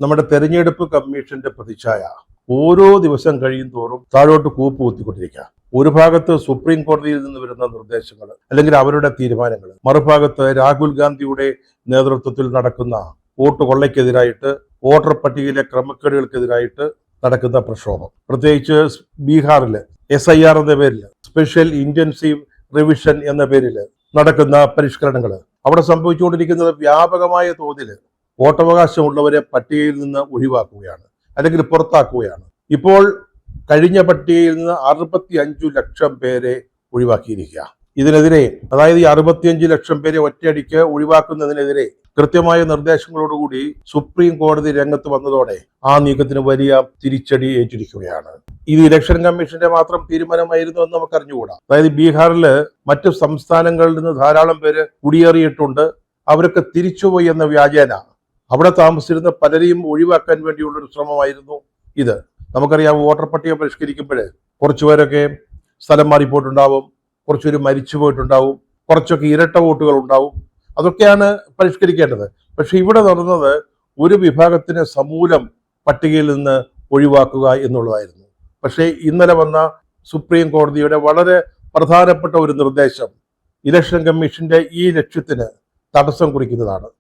നമ്മുടെ തെരഞ്ഞെടുപ്പ് കമ്മീഷന്റെ പ്രതിച്ഛായ ഓരോ ദിവസം കഴിയും തോറും താഴോട്ട് കൂപ്പ് കുത്തിക്കൊണ്ടിരിക്കുക. ഒരു ഭാഗത്ത് സുപ്രീം കോടതിയിൽ നിന്ന് വരുന്ന നിർദ്ദേശങ്ങൾ അല്ലെങ്കിൽ അവരുടെ തീരുമാനങ്ങൾ, മറുഭാഗത്ത് രാഹുൽ ഗാന്ധിയുടെ നേതൃത്വത്തിൽ നടക്കുന്ന വോട്ട് കൊള്ളയ്ക്കെതിരായിട്ട്, വോട്ടർ പട്ടികയിലെ ക്രമക്കേടുകൾക്കെതിരായിട്ട് നടക്കുന്ന പ്രക്ഷോഭം, പ്രത്യേകിച്ച് ബീഹാറിൽ SIR എന്ന പേരിൽ, സ്പെഷ്യൽ ഇന്റൻസീവ് റിവിഷൻ എന്ന പേരിൽ നടക്കുന്ന പരിഷ്കരണങ്ങൾ, അവിടെ സംഭവിച്ചുകൊണ്ടിരിക്കുന്നത് വ്യാപകമായ തോതിൽ വോട്ടവകാശമുള്ളവരെ പട്ടികയിൽ നിന്ന് ഒഴിവാക്കുകയാണ് അല്ലെങ്കിൽ പുറത്താക്കുകയാണ്. ഇപ്പോൾ കഴിഞ്ഞ പട്ടികയിൽ നിന്ന് 65 ലക്ഷം പേരെ ഒഴിവാക്കിയിരിക്കുക. ഇതിനെതിരെ, അതായത് ഈ 65 ലക്ഷം പേരെ ഒറ്റയടിക്ക് ഒഴിവാക്കുന്നതിനെതിരെ കൃത്യമായ നിർദ്ദേശങ്ങളോടുകൂടി സുപ്രീം കോടതി രംഗത്ത് വന്നതോടെ ആ നീക്കത്തിന് വലിയ തിരിച്ചടി ഏറ്റിരിക്കുകയാണ്. ഇത് ഇലക്ഷൻ കമ്മീഷന്റെ മാത്രം തീരുമാനമായിരുന്നു എന്ന് നമുക്ക് അറിഞ്ഞുകൂടാ. അതായത് ബീഹാറിൽ മറ്റു സംസ്ഥാനങ്ങളിൽ നിന്ന് ധാരാളം പേര് കുടിയേറിയിട്ടുണ്ട്, അവരൊക്കെ തിരിച്ചുപോയി എന്ന വ്യാജേന അവിടെ താമസിച്ചിരുന്ന പലരെയും ഒഴിവാക്കാൻ വേണ്ടിയുള്ള ഒരു ശ്രമമായിരുന്നു ഇത്. നമുക്കറിയാം, വോട്ടർ പട്ടിക പരിഷ്കരിക്കുമ്പോൾ കുറച്ചുപേരൊക്കെ സ്ഥലം മാറിപ്പോയിട്ടുണ്ടാവും, കുറച്ചുപേര് മരിച്ചു പോയിട്ടുണ്ടാവും, കുറച്ചൊക്കെ ഇരട്ട വോട്ടുകൾ ഉണ്ടാവും. അതൊക്കെയാണ് പരിഷ്കരിക്കേണ്ടത്. പക്ഷെ ഇവിടെ നടന്നത് ഒരു വിഭാഗത്തിനെ സമൂലം പട്ടികയിൽ നിന്ന് ഒഴിവാക്കുക എന്നുള്ളതായിരുന്നു. പക്ഷേ ഇന്നലെ വന്ന സുപ്രീം കോടതിയുടെ വളരെ പ്രധാനപ്പെട്ട ഒരു നിർദ്ദേശം ഇലക്ഷൻ കമ്മീഷന്റെ ഈ ലക്ഷ്യത്തിന് തടസ്സം കുറിക്കുന്നതാണ്.